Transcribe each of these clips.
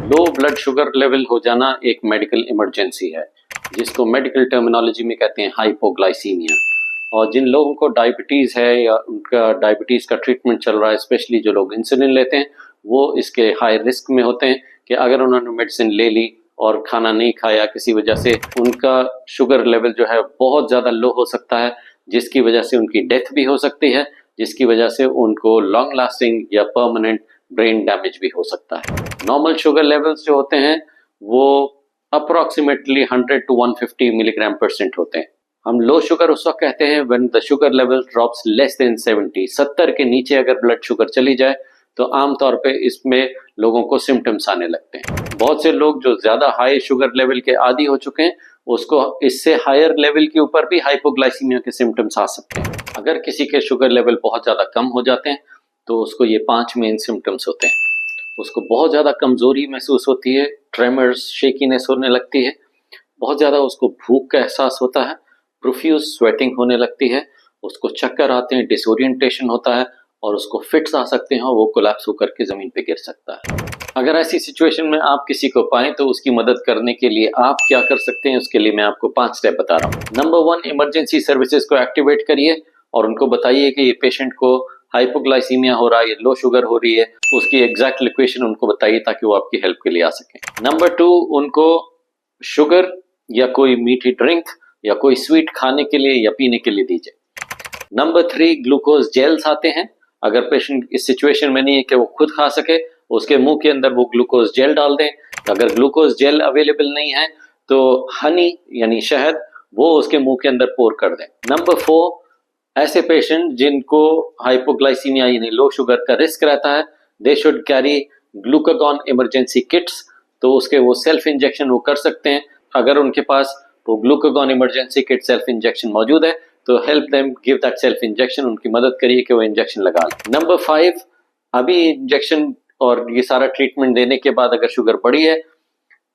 Low blood sugar level हो जाना एक मेडिकल इमरजेंसी है, जिसको मेडिकल टर्मिनोलॉजी में कहते हैं हाइपोग्लाइसीमिया। और जिन लोगों को डायबिटीज़ है या उनका डायबिटीज़ का ट्रीटमेंट चल रहा है, स्पेशली जो लोग इंसुलिन लेते हैं, वो इसके हाई रिस्क में होते हैं कि अगर उन्होंने मेडिसिन ले ली और खाना नहीं खाया, किसी वजह से उनका शुगर लेवल जो है बहुत ज़्यादा लो हो सकता है, जिसकी वजह से उनकी डेथ भी हो सकती है, जिसकी वजह से उनको लॉन्ग लास्टिंग या परमानेंट ब्रेन डैमेज भी हो सकता है। नॉर्मल शुगर लेवल्स जो होते हैं वो अप्रॉक्सीमेटली 100 to 150 मिलीग्राम परसेंट होते हैं। हम लो शुगर उस वक्त कहते हैं when the sugar level drops less than 70। 70 के नीचे अगर ब्लड शुगर चली जाए तो आमतौर पे इसमें लोगों को सिम्टम्स आने लगते हैं। बहुत से लोग जो ज़्यादा हाई शुगर लेवल के आदी हो चुके हैं, उसको इससे हायर लेवल के ऊपर भी हाइपोग्लाइसीमिया के सिम्टम्स आ सकते हैं। अगर किसी के शुगर लेवल बहुत ज़्यादा कम हो जाते हैं तो उसको ये 5 मेन सिम्टम्स होते हैं। उसको बहुत ज़्यादा कमज़ोरी महसूस होती है, ट्रेमर्स, शेकीनेस होने लगती है, बहुत ज़्यादा उसको भूख का एहसास होता है, प्रोफ्यूज स्वेटिंग होने लगती है, उसको चक्कर आते हैं, डिसोरिएंटेशन होता है और उसको फिट्स आ सकते हैं और वो कोलैप्स होकर के ज़मीन पे गिर सकता है। अगर ऐसी सिचुएशन में आप किसी को पाएं तो उसकी मदद करने के लिए आप क्या कर सकते हैं, उसके लिए मैं आपको 5 स्टेप बता रहा हूँ। नंबर 1, इमरजेंसी सर्विसेज को एक्टिवेट करिए और उनको बताइए कि ये पेशेंट को हाइपोग्लाइसीमिया हो रहा है, ये लो शुगर हो रही है, उसकी एग्जैक्ट लोकेशन उनको बताइए ताकि वो आपकी हेल्प के लिए आ सकें। नंबर 2, उनको शुगर या कोई मीठी ड्रिंक या कोई स्वीट खाने के लिए या पीने के लिए दीजिए। नंबर 3, ग्लूकोज जेल्स आते हैं। अगर पेशेंट इस सिचुएशन में नहीं है कि वो खुद खा सके, उसके मुंह के अंदर वो ग्लूकोज जेल डाल दें। अगर ग्लूकोज जेल अवेलेबल नहीं है तो हनी यानी शहद वो उसके मुंह के अंदर पोर कर दें। नंबर 4, ऐसे पेशेंट जिनको हाइपोग्लाइसीमिया यानी लो शुगर का रिस्क रहता है, they should carry glucagon emergency kits. तो उसके वो सेल्फ इंजेक्शन वो कर सकते हैं। अगर उनके पास वो glucagon emergency kit self injection मौजूद है तो help them give that self injection, उनकी मदद करिए कि वो इंजेक्शन लगा लें। नंबर 5, अभी इंजेक्शन और ये सारा ट्रीटमेंट देने के बाद अगर शुगर बढ़ी है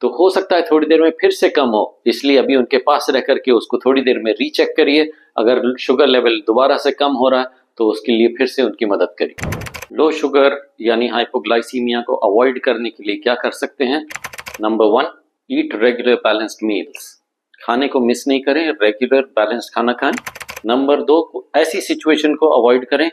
तो हो सकता है थोड़ी देर में फिर से कम हो, इसलिए अभी उनके पास रह करके उसको थोड़ी देर में रीचेक करिए। अगर शुगर लेवल दोबारा से कम हो रहा है तो उसके लिए फिर से उनकी मदद करिए। लो शुगर यानी हाइपोग्लाइसीमिया को अवॉइड करने के लिए क्या कर सकते हैं? नंबर 1, ईट रेगुलर बैलेंस्ड मील्स। खाने को मिस नहीं करें, रेगुलर बैलेंस्ड खाना खाएं। नंबर 2, ऐसी सिचुएशन को अवॉइड करें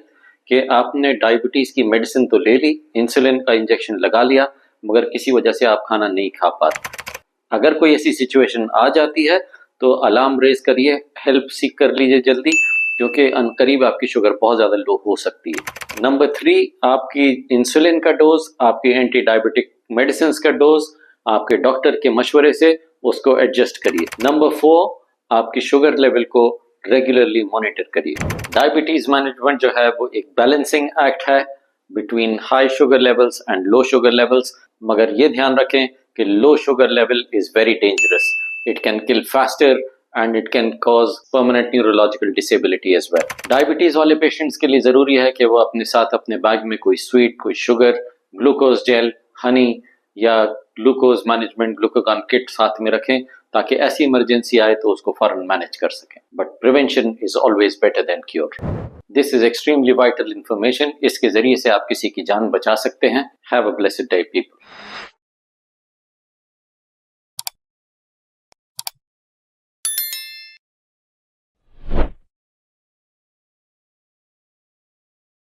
कि आपने डायबिटीज़ की मेडिसिन तो ले ली, इंसुलिन का इंजेक्शन लगा लिया, मगर किसी वजह से आप खाना नहीं खा पाते। अगर कोई ऐसी सिचुएशन आ जाती है तो अलार्म रेज करिए, हेल्प सीख कर लीजिए जल्दी, क्योंकि अनकरीब आपकी शुगर बहुत ज़्यादा लो हो सकती है। नंबर 3, आपकी इंसुलिन का डोज, आपकी एंटी डायबिटिक मेडिसिन का डोज आपके डॉक्टर के मशवरे से उसको एडजस्ट करिए। नंबर 4, आपकी शुगर लेवल को रेगुलरली मॉनिटर करिए। डायबिटीज़ मैनेजमेंट जो है वो एक बैलेंसिंग एक्ट है between high sugar levels and low sugar levels, मगर ये ध्यान रखें कि low sugar level is very dangerous. It can kill faster and it can cause permanent neurological disability as well. Diabetes वाले पेशेंट्स के लिए ज़रूरी है कि वो अपने साथ अपने बैग में कोई स्वीट, कोई शुगर, ग्लूकोज जेल, हनी या ग्लूकोज मैनेजमेंट ग्लूकागॉन किट साथ में रखें ताकि ऐसी इमरजेंसी आए तो उसको फौरन मैनेज कर सकें। But prevention is always better than cure. This is extremely vital information. इसके जरिए से आप किसी की जान बचा सकते हैं। Have a blessed day people.